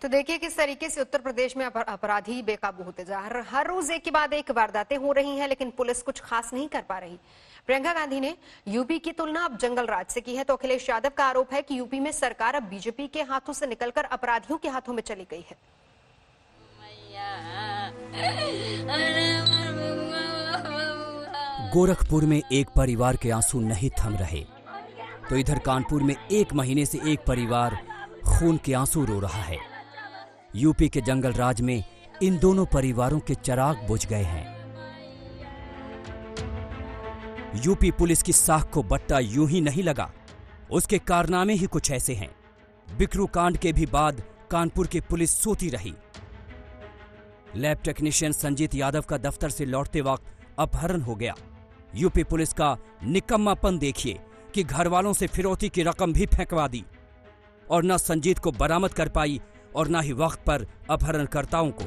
तो देखिए किस तरीके से उत्तर प्रदेश में अपराधी बेकाबू होते जा रहे हैं। हर रोज एक के बाद एक वारदातें हो रही हैं, लेकिन पुलिस कुछ खास नहीं कर पा रही। प्रियंका गांधी ने यूपी की तुलना अब जंगल राज से की है, तो अखिलेश यादव का आरोप है कि यूपी में सरकार अब बीजेपी के हाथों से निकलकर अपराधियों के हाथों में चली गई है। गोरखपुर में एक परिवार के आंसू नहीं थम रहे, तो इधर कानपुर में एक महीने से एक परिवार खून के आंसू रो रहा है। यूपी के जंगल राज में इन दोनों परिवारों के चिराग बुझ गए हैं। यूपी पुलिस की साख को बट्टा यूं ही नहीं लगा, उसके कारनामे ही कुछ ऐसे हैं। बिकरू कांड के भी बाद कानपुर की पुलिस सोती रही। लैब टेक्नीशियन संजीत यादव का दफ्तर से लौटते वक्त अपहरण हो गया। यूपी पुलिस का निकम्मापन देखिए कि घरवालों से फिरौती की रकम भी फेंकवा दी और न संजीत को बरामद कर पाई और न ही वक्त पर अपहरणकर्ताओं को।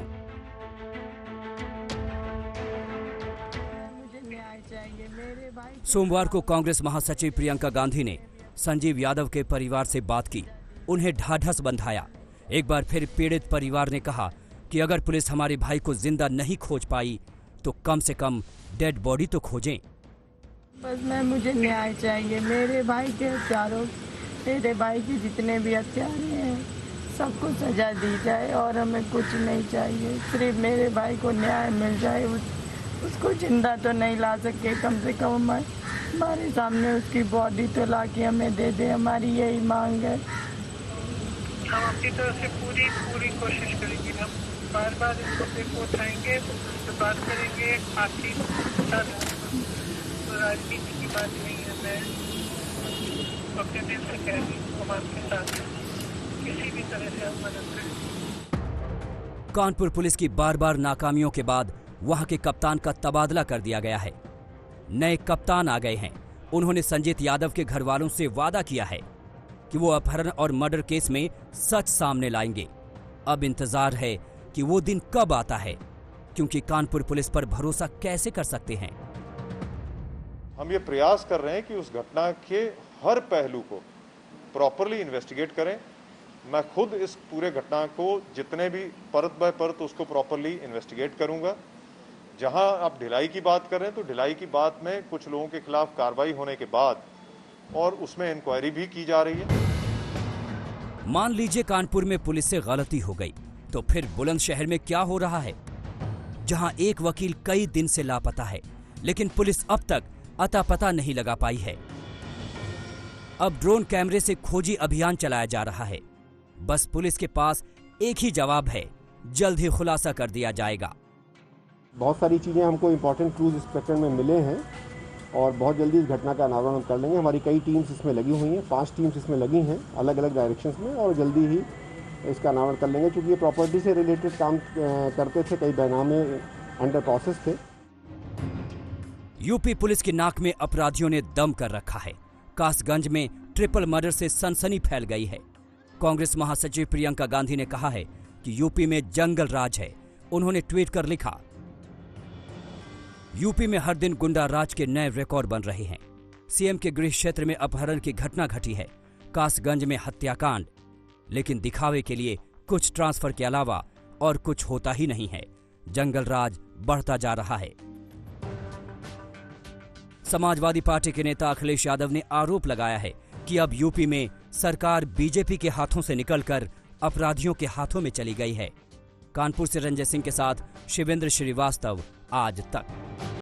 सोमवार को कांग्रेस महासचिव प्रियंका गांधी ने संजीव यादव के परिवार से बात की, उन्हें ढाढ़स बंधाया। एक बार फिर पीड़ित परिवार ने कहा कि अगर पुलिस हमारे भाई को जिंदा नहीं खोज पाई तो कम से कम डेड बॉडी तो खोजें। बस मुझे न्याय चाहिए। मेरे भाई के हत्यारों, मेरे भाई के जितने भी हत्यारे हैं सबको सजा दी जाए और हमें कुछ नहीं चाहिए। सिर्फ मेरे भाई को न्याय मिल जाए। उसको जिंदा तो नहीं ला सके, कम से कम हमारे सामने उसकी बॉडी तो ला के हमें दे दे। हमारी यही मांग है। हम अपनी तरफ से पूरी कोशिश करेंगे। हम बार बार इसको देखो उठाएंगे, तो बात करेंगे। आपकी तो राजनीति की बात नहीं है। मैं अपने दिल से कह रही हूँ, हम आपके साथ हैं। किसी भी तरह से हम मदद करें। कानपुर पुलिस की बार बार नाकामियों के बाद वहां के कप्तान का तबादला कर दिया गया है। नए कप्तान आ गए हैं। उन्होंने संजीत यादव के घर वालों से वादा किया है कि वो अपहरण और मर्डर केस में सच सामने लाएंगे। अब इंतजार है कि वो दिन कब आता है, क्योंकि कानपुर पुलिस पर भरोसा कैसे कर सकते हैं। हम ये प्रयास कर रहे हैं कि उस घटना के हर पहलू को प्रॉपरली इन्वेस्टिगेट करें। मैं खुद इस पूरे घटना को जितने भी परत बाय परत उसको प्रॉपरली इन्वेस्टिगेट करूंगा। जहां आप ढिलाई की बात कर रहे हैं तो ढिलाई की बात में कुछ लोगों के खिलाफ कार्रवाई होने के बाद और उसमें इंक्वायरी भी की जा रही है। मान लीजिए कानपुर में पुलिस से गलती हो गई, तो फिर बुलंदशहर में क्या हो रहा है, जहां एक वकील कई दिन से लापता है, लेकिन पुलिस अब तक अता पता नहीं लगा पाई है। अब ड्रोन कैमरे से खोजी अभियान चलाया जा रहा है। बस पुलिस के पास एक ही जवाब है, जल्द ही खुलासा कर दिया जाएगा। बहुत सारी चीज़ें हमको इम्पोर्टेंट क्लूज इंस्पेक्टर में मिले हैं और बहुत जल्दी इस घटना का अनावरण कर लेंगे। हमारी कई टीम्स इसमें लगी हुई हैं, 5 टीम्स इसमें लगी हैं अलग अलग डायरेक्शंस में, और जल्दी ही इसका अनावरण कर लेंगे। क्योंकि ये प्रॉपर्टी से रिलेटेड काम करते थे, कई बैनामे अंडर प्रोसेस थे। यूपी पुलिस की नाक में अपराधियों ने दम कर रखा है। कासगंज में ट्रिपल मर्डर से सनसनी फैल गई है। कांग्रेस महासचिव प्रियंका गांधी ने कहा है कि यूपी में जंगल राज है। उन्होंने ट्वीट कर लिखा, यूपी में हर दिन गुंडा राज के नए रिकॉर्ड बन रहे हैं। सीएम के गृह क्षेत्र में अपहरण की घटना घटी है, कासगंज में हत्याकांड, लेकिन दिखावे के लिए कुछ ट्रांसफर के अलावा और कुछ होता ही नहीं है। जंगल राज बढ़ता जा रहा है। समाजवादी पार्टी के नेता अखिलेश यादव ने आरोप लगाया है कि अब यूपी में सरकार बीजेपी के हाथों से निकलकर अपराधियों के हाथों में चली गई है। कानपुर से रंजय सिंह के साथ शिवेंद्र श्रीवास्तव, आज तक।